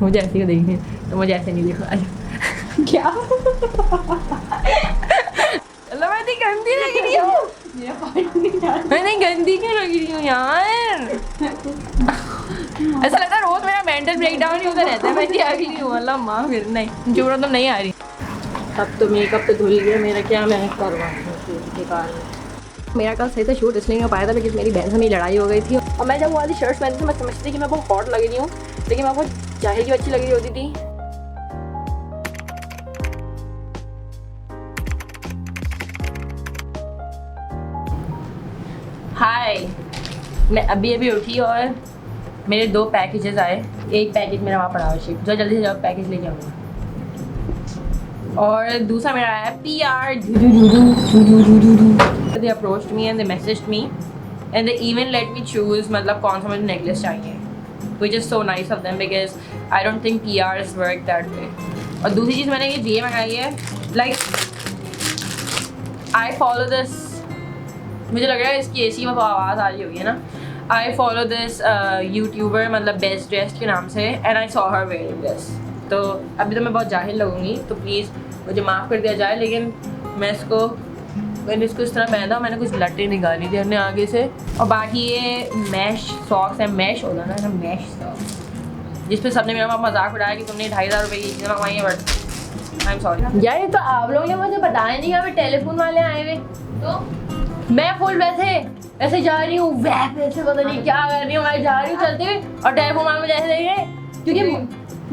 मुझे ऐसे ही देखिए, तो मुझे ऐसे नहीं दिखा क्या अल्लाह मैं इतनी गंदी लग रही हूँ, मैं नहीं गंदी क्यों लग रही हूँ यार। ऐसा लगता है रोज मेरा मेंटल ब्रेकडाउन ही होता रहता है, मैं आ रही हूँ अल्लाह माँ फिर नहीं जो तो नहीं आ रही। अब तो मेकअप तो धुल गया मेरा, क्या मैं करवा मेरा कल सही से शूट इसलिए नहीं हो पाया था बिकॉज मेरी बहन से मेरी लड़ाई हो गई थी और मैं जब वो वाली शर्ट्स पहनती थी मैं समझती थी कि मैं बहुत हॉट लग रही हूँ, लेकिन मैं बहुत जाहिर की अच्छी लग रही होती थी। हाय, मैं अभी अभी उठी और मेरे 2 पैकेजेस आए। एक पैकेज मेरा वहाँ पड़ा हुआ शिप, जो जल्दी से जल्द पैकेज लेके आऊँगा, और दूसरा मेरा आया PR। They approached me and they messaged me and they even let me choose मतलब कौन सा मुझे नेकलेस चाहिए, which is so nice of them because I don't think PRs work that way। और दूसरी चीज़ मैंने ये मंगाई है, like I follow this, मुझे लग रहा है इसकी ऐसी में आवाज़ आ रही होगी है ना। I follow this YouTuber मतलब बेस्ट ड्रेस्ड के नाम से and I saw her wearing this। तो अभी तो मैं बहुत जाहिल लगूंगी तो प्लीज़ मुझे माफ़ कर दिया जाए, लेकिन मैंने इसको इस तरह पहना, मैंने कुछ लट्टें निकाली थी हमने आगे से। और बाकी ये मैश सॉक्स है, मैश होता ना मैश सॉक्स, जिस पे सबने मेरा मजाक उड़ाया कि तुमने 2500 रुपये की चीज़ें मंगवाई हैं, बट आई एम सॉरी यार। ये तो आप लोग ने मुझे बताया नहीं कि टेलीफोन वाले आए हुए, तो मैं फुल वैसे जा रही हूँ, वैसे पता नहीं क्या कर रही हूँ, मैं जा रही हूँ चलते हुए और टेलीफोन वाले मुझे ऐसे देख रहे, क्योंकि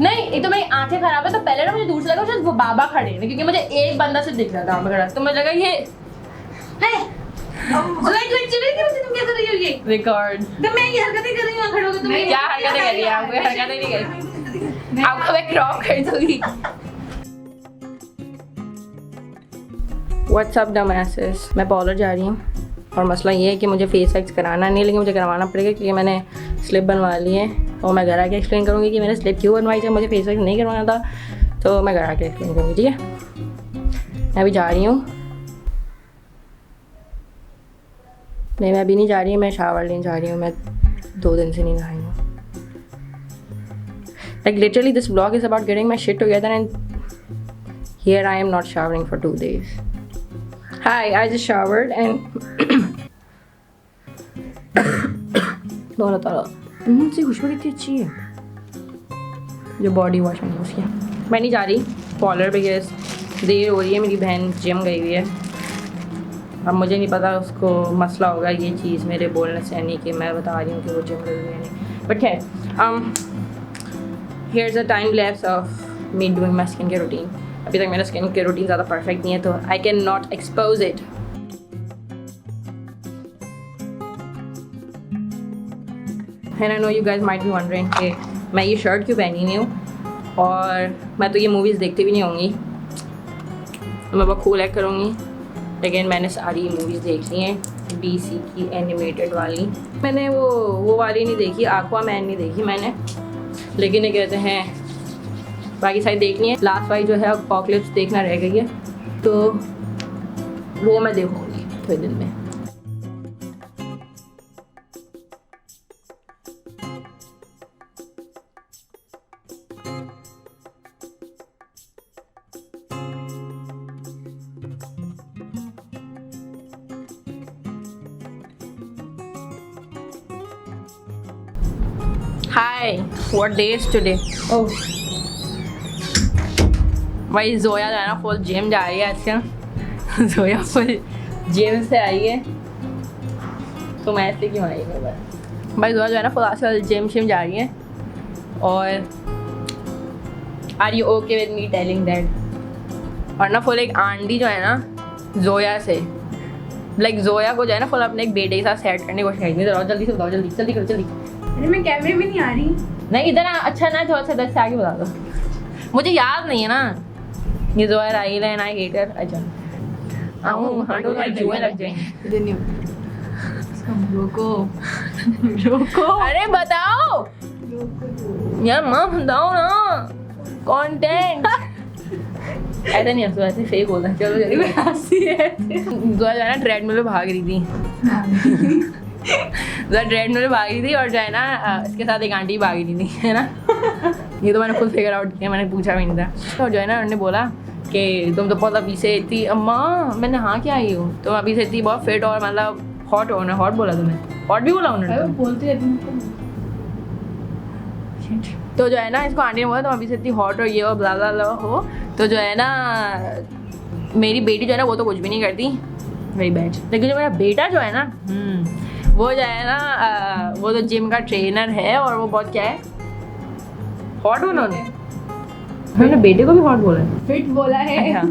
नहीं एक तो मेरी आंखें खराब है, तो पहले ना मुझे दूर से लगा शायद वो बाबा खड़े हैं, क्योंकि मुझे एक बंदा से दिख रहा था खड़ा, तो मुझे लगा ये रिकॉर्ड तो मैं ये हरकतें कर रही हूँ खड़े होकर, तुम क्या हरकतें कर रही है? आपको हरकतें नहीं कर, आपको मैं क्रॉप कर दूंगी। व्हाट्सअप डमैसेस, मैं पार्लर जा रही हूँ और मसला ये है कि मुझे फेस एक्स कराना नहीं, लेकिन मुझे करवाना पड़ेगा क्योंकि मैंने स्लिप बनवा ली है और मैं घर आके एक्सप्लेन करूँगी कि मैंने स्लिप क्यों बनवाई जब मुझे फेस एक्स नहीं करवाना था, तो मैं घर आके एक्सप्लेन करूँगी, ठीक है। मैं अभी जा रही हूँ, नहीं मैं अभी नहीं जा रही हूँ, मैं शावर लेने जा रही हूँ, मैं 2 दिन से नहीं नहाई हूँ। Like literally this vlog is about getting my shit together and here I am not showering for 2 days. Hi, I just showered and मुझसे खुशबू कितनी अच्छी है जो बॉडी वॉश में यूज़ किया। मैं नहीं जा रही पार्लर बिकॉज देर हो रही है, मेरी बहन जिम गई हुई है। अब मुझे नहीं पता उसको मसला होगा ये चीज़ मेरे बोलने से, नहीं कि मैं बता रही हूँ कि वो जिम गई हुई है नहीं, बट खैर here's a time lapse of me doing my skin care routine. अभी तक मेरा स्किन केयर रूटीन ज़्यादा परफेक्ट नहीं है, तो I can not expose it. And I know you guys might be wondering कि मैं ये शर्ट क्यों पहनी नहीं हूँ, और मैं तो ये मूवीज़ देखती भी नहीं होंगी, तो मैं बहुत कूल एक्ट करूँगी, लेकिन मैंने सारी मूवीज़ देख ली हैं DC की एनिमेटेड वाली। मैंने वो वाली नहीं देखी, Aquaman नहीं देखी मैंने, लेकिन ये कहते हैं बाकी सारी देखनी है। लास्ट वाली जो है अपोकलिप्स देखना रह गई है, तो वो मैं देखूँगी थोड़े दिन में। Hi, what day is today? Oh, भाई जोया जो है ना फुल जिम जा रही है आजकल। जोया फुल जिम से आई है, तो मैं ऐसे क्यों आई है भाई। जोया जो है ना फुल आजकल जिम जा रही है, और are you okay with me telling that? और ना फुल एक आंटी जो है ना जोया से, लाइक जोया को जो है ना फुल अपने एक बेटे के साथ सेट करने की कोशिश करेंगे। जल्दी से बताओ, जल्दी जल्दी करो जल्दी। अरे मैं कैमरे में नहीं आ रही। नहीं इधर अच्छा ना, थोड़ा सा 10 से आगे बता दो, मुझे याद नहीं है ना। ये जोया राइल है, आई हेट हर। अच्छा जुए लग जाएंगे। रोको अरे बताओ यार, माँ बताओ ना कंटेंट। ऐसा नहीं हंसो, ऐसे फेक होता है। चलो जल्दी हंसी है। जोया जो है ना ट्रेडमिल पे भाग रही थी। ट्रेडमिल पे भाग रही थी और जो है ना इसके साथ एक आंटी भाग रही थी, है ना। ये तो मैंने खुद फिगर आउट किया, मैंने पूछा भी नहीं था। तो जो है ना उन्होंने बोला कि तुम तो बहुत अभी से इतनी, अम्मा मैंने हाँ क्या आई हूँ, तुम अभी से इतनी बहुत फिट और मतलब हॉट हो ना। हॉट बोला तुम्हें? हॉट भी बोला उन्होंने? बोलते रहती हूँ। तो जो है ना इसको आंटी ने बोला तुम अभी से इतनी हॉट और ये और ब्ला ब्ला ब्ला हो। तो जो है ना मेरी बेटी जो है ना वो तो कुछ भी नहीं करती, वेरी बैड। लेकिन जो मेरा बेटा जो है ना वो जो है ना वो तो जिम का ट्रेनर है और वो बहुत क्या है, हॉट बोला उन्होंने। मैंने बेटे को भी हॉट बोला है, फिट बोला है। अच्छा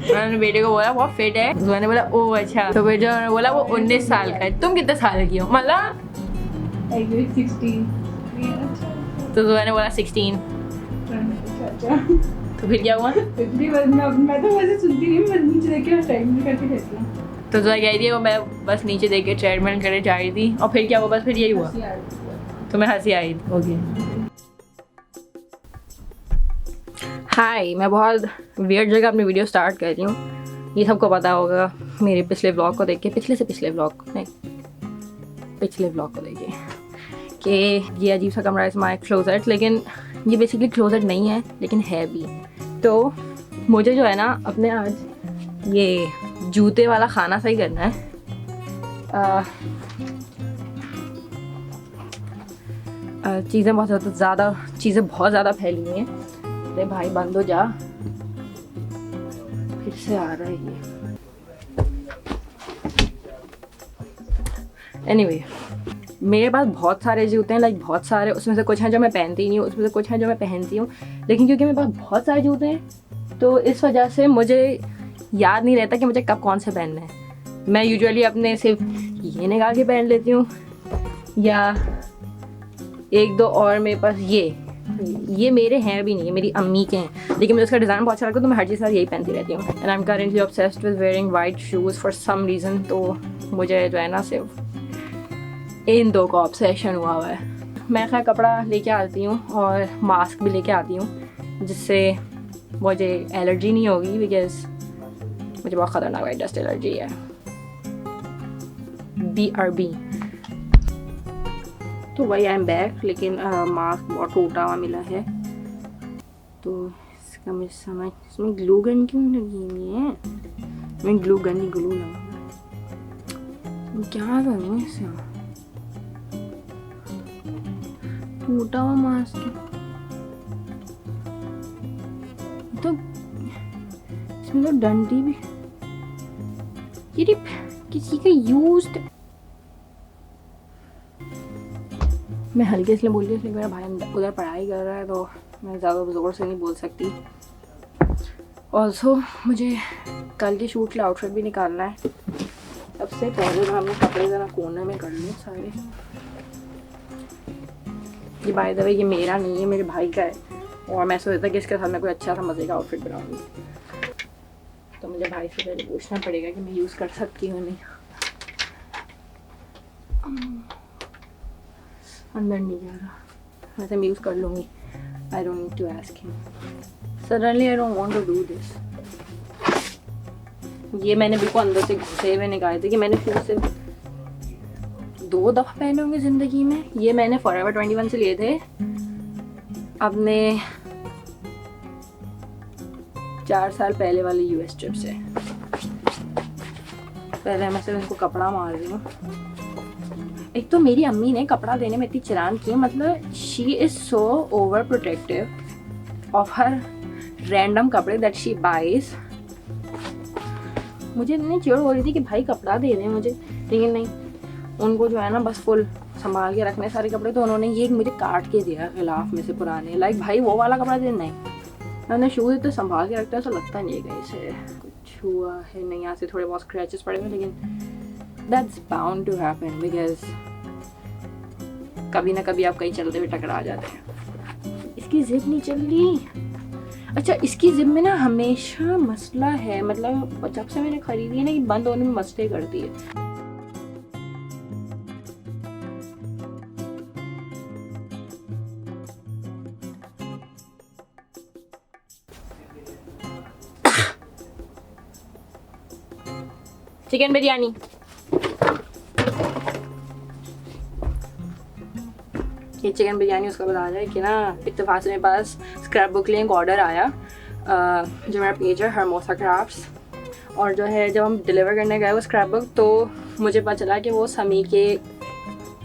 मैंने बेटे को बोला बहुत फिट है, तो मैंने बोला ओ अच्छा। तो फिर जो उन्होंने बोला वो 19 साल का है। तुम कितने साल की हो? मतलब 16। तो मैंने बोला 16। तो फिर क्या हुआ? मैं तो वैसे सुनती नहीं, मैं नीचे देख के टाइम करती रहती हूँ। तो कह रही है वो मैं बस नीचे देख के ट्रेडमिल करे जा रही थी और फिर क्या हुआ? बस फिर यही हुआ, तो मैं हंसी आई। ओके हाय, मैं बहुत वियर्ड जगह अपनी वीडियो स्टार्ट कर रही हूँ। ये सबको पता होगा मेरे पिछले व्लॉग को देख के, पिछले व्लॉग को देख के कि ये अजीब सा कमरा है, माय क्लोजेट। लेकिन ये बेसिकली क्लोजेट नहीं है लेकिन है भी। तो मुझे जो है ना अपने आज ये जूते वाला खाना सही करना है। चीज़ें बहुत ज़्यादा फैली हुई हैं। अरे भाई बंद हो जा, फिर से आ रहा है ये। एनीवे मेरे पास बहुत सारे जूते हैं, लाइक बहुत सारे। उसमें से कुछ हैं जो मैं पहनती नहीं हूँ, उसमें से कुछ हैं जो मैं पहनती हूँ। लेकिन क्योंकि मेरे पास बहुत सारे जूते हैं तो इस वजह से मुझे याद नहीं रहता कि मुझे कब कौन से पहनने हैं। मैं यूजुअली अपने सिर्फ ये निकाल के पहन लेती हूँ, या एक दो और मेरे पास ये मेरे हैं भी नहीं है, मेरी अम्मी के हैं। लेकिन मुझे उसका डिज़ाइन बहुत अच्छा लगता है तो मैं हर चीज़ साथ यही पहनती रहती हूँ। And I am currently obsessed with wearing white shoes for some reason. तो मुझे जो है ना सिर्फ इन दो का ऑब्सेशन हुआ है। मैं खैर कपड़ा लेके आती हूँ और मास्क भी लेके आती हूँ जिससे मुझे एलर्जी नहीं होगी, बिकॉज मुझे बहुत ख़तरनाक वाइट डस्ट एलर्जी है, BRB। तो वही आई एम बैक। लेकिन मास्क बहुत टूटा हुआ मिला है तो इसका मुझे समझ, इसमें ग्लू गन क्यों लगी हुई है? मैं ग्लू गन नहीं, ग्लू लगा, क्या करूँ इसे? टूटा हुआ मास्क तो इसमें तो डंडी भी, ये किसी का यूज्ड। मैं हल्के इसलिए बोल रही हूँ मेरा भाई उधर पढ़ाई कर रहा है तो मैं ज़्यादा ज़ोर से नहीं बोल सकती। ऑल्सो मुझे कल के शूट के लिए आउटफिट भी निकालना है। सबसे पहले तो हमने कपड़े ज़रा कोने में कर लिए सारे। ये बाय द वे ये मेरा नहीं है, मेरे भाई का है और मैं सोचता कि इसके साथ मैं कोई अच्छा सा मज़े का आउटफिट बनाऊंगी। तो मुझे भाई से पहले पूछना पड़ेगा कि मैं यूज़ कर सकती हूँ नहीं। अंदर नहीं जा रहा, वैसे मैं यूज़ कर लूँगी। I don't need to ask him, suddenly I don't want to do this. ये मैंने बिल्कुल अंदर से घुसे हुए निकाले थे कि मैंने फिर से 2 दफ़ा पहने होंगे ज़िंदगी में। ये मैंने फॉरएवर 21 से लिए थे अपने 4 साल पहले वाले US ट्रिप से। पहले मैं सिर्फ इनको कपड़ा मार रही हूँ। एक तो मेरी अम्मी ने कपड़ा देने में इतनी चिरान की, मतलब she is so over protective of her random कपड़े दैट शी बाइज। मुझे इतनी चिड़ हो रही थी कि भाई कपड़ा दे रहे हैं मुझे, लेकिन नहीं, उनको जो है ना बस फुल संभाल के रखने सारे कपड़े। तो उन्होंने ये मुझे काट के दिया गिलाफ में से पुराने, लाइक भाई वो वाला कपड़ा दे। नहीं, मैंने शूज़ इतने संभाल के रखता है, ऐसा लगता नहीं है कहीं से कुछ हुआ है। नहीं, यहाँ से थोड़े बहुत स्क्रैचेस पड़े हुए, लेकिन that's bound to happen because कभी ना कभी आप कहीं चलते हुए टकरा जाते हैं। इसकी जिप नहीं चल रही। अच्छा, इसकी जिप में ना हमेशा मसला है, मतलब जब से मैंने खरीदी है ना, कि बंद होने में मसले करती है। चिकन बिरयानी। कि चिकन बिरयानी उसका बता रहा है कि ना इत्तेफाक से मेरे पास स्क्रैप बुक के लिए एक ऑर्डर आया जो मेरा पेज है हरमोसा क्राफ्ट्स, और जो है जब हम डिलीवर करने गए वो स्क्रैप बुक तो मुझे पता चला कि वो समी के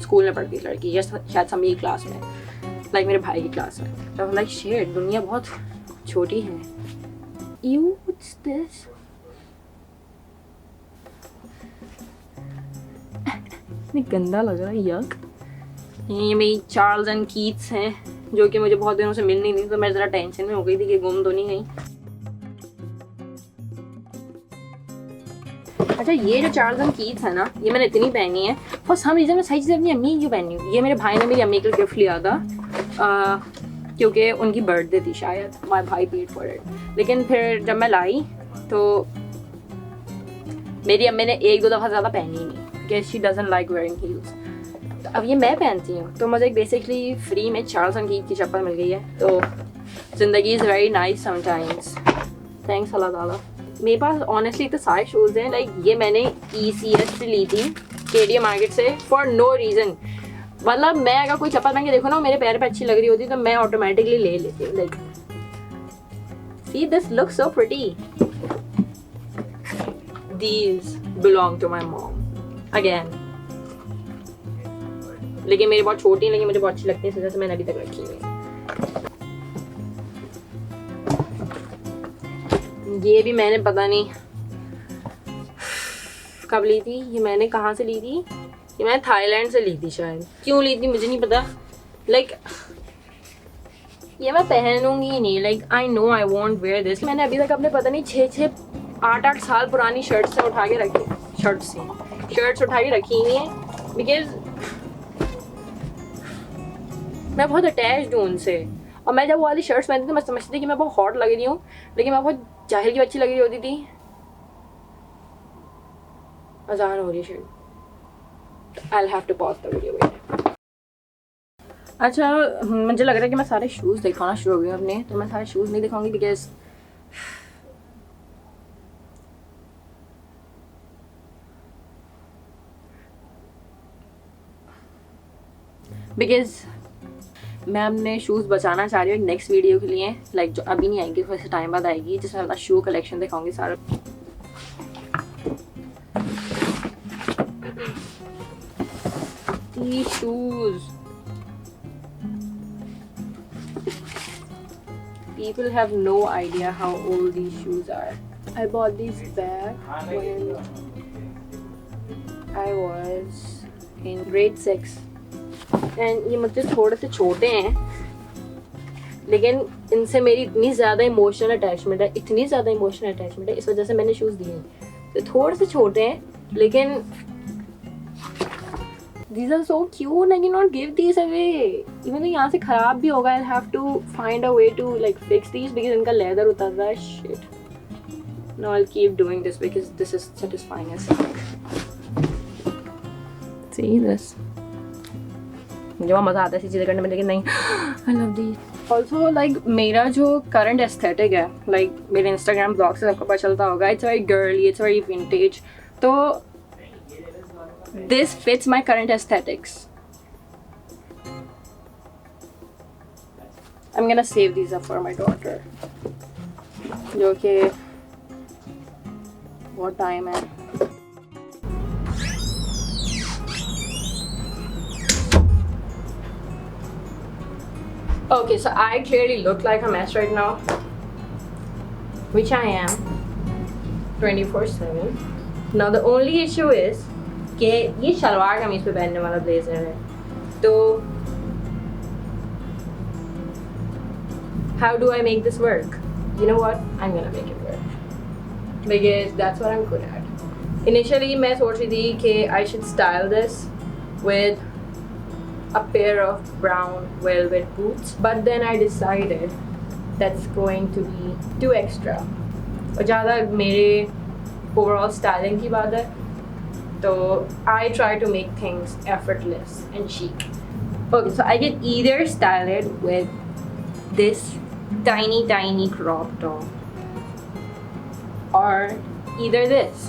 स्कूल में पढ़ती लड़की, या शायद समी की क्लास में, लाइक मेरे भाई की क्लास में। तो लाइक शेट दुनिया बहुत छोटी है। You what's this? इतनी गंदा लग रहा है, यक। ये मेरी चार्ल्स एंड कीट्स हैं जो कि मुझे बहुत दिनों से मिल नहीं थी, तो मैं ज़रा टेंशन में हो गई थी कि गुम तो नहीं गई। अच्छा, ये जो चार्ल्स एंड कीट्स है ना, ये मैंने इतनी पहनी है फॉर सम रीज़न। मैं सही चीज़ अपनी अम्मी क्यों पहनी हूँ। ये मेरे भाई ने मेरी अम्मी के लिए गिफ्ट लिया था क्योंकि उनकी बर्थडे थी शायद, माय भाई पेड फॉर इट। लेकिन फिर जब मैं लाई तो मेरी अम्मी ने एक दो दफ़ा ज़्यादा पहनी ही नहीं, because she doesn't like wearing heels. अब ये मैं पहनती हूँ तो मुझे बेसिकली फ्री में चार्ल्स एंड कीट की चप्पल मिल गई है, तो ज़िंदगी is very nice sometimes. Thanks अल्लाह ताला। मेरे पास ऑनेस्टली तो सारे शूज़ हैं, लाइक ये मैंने ECS से ली थी KDA मार्केट से फॉर नो रीज़न। मतलब मैं अगर कोई चप्पल पहन के देखो ना मेरे पैर पे अच्छी लग रही होती तो मैं ऑटोमेटिकली ले लेती हूँ। Like see this look so pretty, these belong to my mom again. लेकिन मेरी बहुत छोटी है, लेकिन मुझे बहुत अच्छी लगती है, इस वजह से मैंने अभी तक रखी हुई है। ये भी मैंने पता नहीं कब ली थी, ये मैंने कहाँ से ली थी, ये मैंने थाईलैंड से ली थी शायद। क्यों ली थी मुझे नहीं पता। लाइक ये मैं पहनूंगी ही नहीं, like I know I want wear this. मैंने अभी तक अपने पता नहीं 6-8 साल पुरानी शर्ट्स उठा के रखी, शर्ट्स उठा के रखी हुई हैं, बिकॉज मैं बहुत अटैच्ड हूँ उनसे। और मैं जब वो वाली शर्ट्स पहनती थी मैं समझती थी कि मैं बहुत हॉट लग रही हूँ, लेकिन मैं बहुत जाहिल की बच्ची लग रही होती थी। अजान हो रही है शायद, I have to pause the video. अच्छा, मुझे लग रहा है कि मैं सारे शूज़ दिखाना शुरू हो गई अपने, तो मैं सारे शूज़ नहीं दिखाऊंगी बिकॉज मैं अपने शूज़ बचाना चाह रही हूँ नेक्स्ट वीडियो के लिए, लाइक जो अभी नहीं आएगी, थोड़ा सा टाइम बाद आएगी, जिसमें अपना शू कलेक्शन दिखाऊंगी सारा। These shoes, people have no idea how old these shoes are. I bought these back when I was in grade 6 and ये मुझे थोड़े से छोटे हैं, लेकिन इनसे मेरी इतनी ज़्यादा इमोशनल अटैचमेंट है, इस वजह से मैंने शूज़ दिए। तो थोड़े से छोटे हैं, लेकिन these are so cute, I cannot give these away. Even though यहाँ से ख़राब भी होगा, I'll have to find a way to like fix these because इनका leather उतर रहा है। Shit. No, I'll keep doing this because this is satisfying as fuck. See this? मुझे वहाँ मज़ा आता है ऐसी चीज़ें करने में, लेकिन नहीं। I love these. Also like मेरा जो current aesthetic है, like मेरे Instagram blog से सबको पता चलता होगा, it's very girly, it's very vintage. तो this fits my current aesthetics. I'm gonna save these up for my daughter. जो कि what time है? Okay, so I clearly look like a mess right now, which I am 24/7. Now the only issue is कि ये शलवार कमीज पे पहनने वाला blazer है, तो how do I make this work? You know what? I'm gonna make it work because that's what I'm good at. Initially मैं सोच रही थी कि I should style this with a pair of brown velvet boots, but then I decided that's going to be too extra और ज़्यादा मेरे overall styling की बात है। So I try to make things effortless and chic. Okay, so I can either style it with this tiny crop top or either this.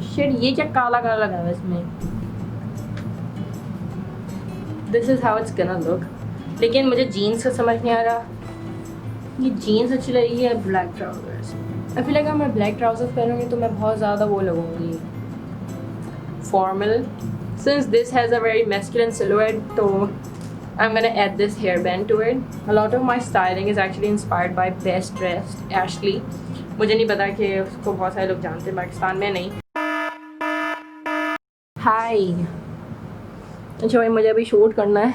Shit, ये क्या काला काला लगा है इसमें? दिस इज़ हाउ इट्स गना लुक। लेकिन मुझे जीन्स का समझ नहीं आ रहा, ये जीन्स अच्छी लगेगी या black trousers. I feel like मैं ब्लैक ट्राउजर्स पहनूंगी तो मैं बहुत ज़्यादा वो लगूंगी formal. Since this has a very masculine silhouette, तो I'm gonna add this hairband to it. A lot of my styling is actually inspired by Best Dressed, Ashley. मुझे नहीं पता कि उसको बहुत सारे लोग जानते हैं, पाकिस्तान में नहीं। हाय, अच्छा भाई मुझे अभी शूट करना है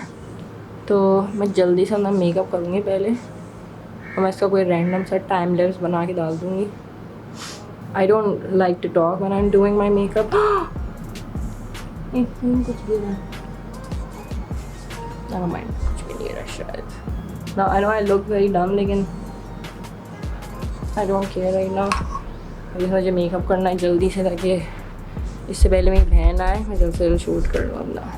तो मैं जल्दी से अपना मेकअप करूँगी पहले, और मैं इसका कोई रैंडम सा टाइम लैप्स बना के डाल दूँगी। I don't like to talk when I am doing my makeup. कुछ भी नहीं, never mind, कुछ भी नहीं रहा शायद। Now I know I look very dumb, लेकिन I don't care right now। अभी मुझे मेकअप करना है जल्दी से, ताकि इससे पहले मेरी बहन आए मैं जल्द से जल्द शूट कर लूँ अपना।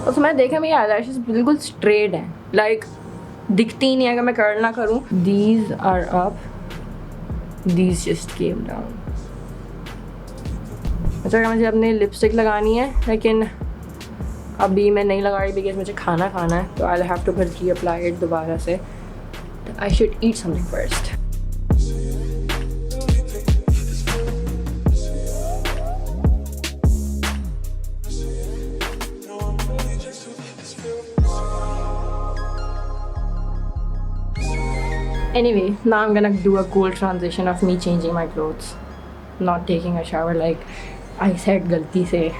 तो मैंने देखा मेरी आईलैशेस बिल्कुल स्ट्रेट हैं, लाइक दिखती ही नहीं है अगर मैं कर्ल ना करूँ। These are up, these just came down. अच्छा मुझे अपनी लिपस्टिक लगानी है, लेकिन अभी मैं नहीं लगा रही बिकॉज मुझे खाना है, तो आई हैव टू फिर रीअप्लाई इट दोबारा से। I should eat something first. Anyway, now I'm gonna do a cool transition of me changing my clothes, not taking a shower like I said galti se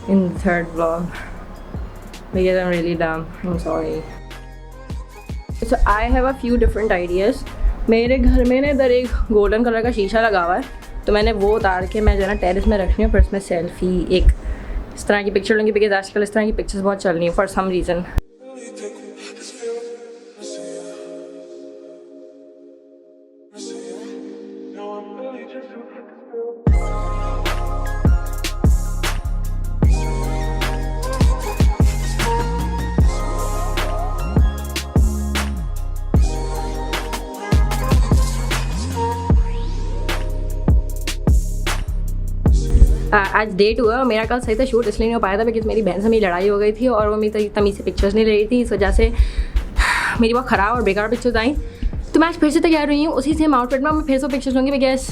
in the third vlog, because I'm really dumb. I'm sorry. So I have a few different ideas. मेरे घर में ना इधर एक golden colour का शीशा लगा हुआ है, तो मैंने वो उतार के मैं जो है ना टेरेस में रखनी हूँ, फिर उसमें सेल्फी एक इस तरह की पिक्चर लूँगी, बिकॉज आजकल इस तरह की पिक्चर्स बहुत चल रही हैं फॉर सम रीज़न। आज डेट हुआ और मेरा कल सही से शूट इसलिए नहीं हो पाया था बिकॉज मेरी बहन से मेरी लड़ाई हो गई थी और वो मेरी तमीज़ से पिक्चर्स नहीं ले रही थी, इस वजह से मेरी बहुत ख़राब और बेकार पिक्चर्स आई। तो मैं आज फिर से तैयार हुई हूँ उसी सेम आउटफिट में, मैं फिर से पिक्चर्स लूँगी because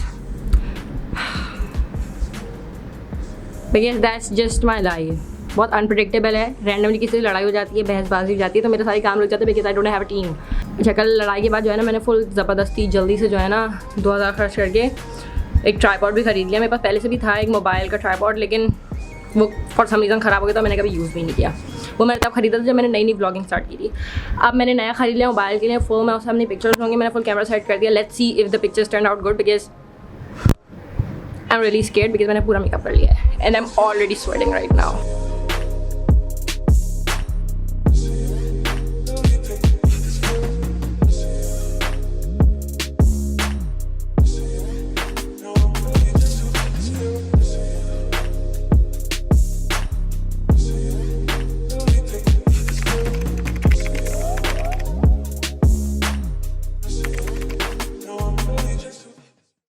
that's just my life. बहुत अनप्रडिक्टेबल है, रैंडमली किसी से लड़ाई हो जाती है, बहसबाजी हो जाती है, तो मेरे सारे काम रुक जाते हैं because I don't have a team. अच्छा कल लड़ाई के बाद जो है ना मैंने फुल ज़बरदस्ती जल्दी से जो है ना 2000 खर्च करके एक ट्राईपॉड भी ख़रीद लिया। मेरे पास पहले से भी था एक मोबाइल का ट्राईपॉड, लेकिन वो फॉर सम रीज़न ख़राब हो गया, तो मैंने कभी यूज़ भी नहीं किया। वो मैंने तब खरीदा था जब मैंने नई ब्लॉगिंग स्टार्ट की थी। अब मैंने नया खरीद लिया मोबाइल के लिए, फुल मैं उससे अपनी पिक्चर्स लूँगी। मैंने फुल कैमरा सेट कर दिया। Let's see if the pictures turn out good because I am really scared because मैंने पूरा मेकअप कर लिया है and I am already sweating right now.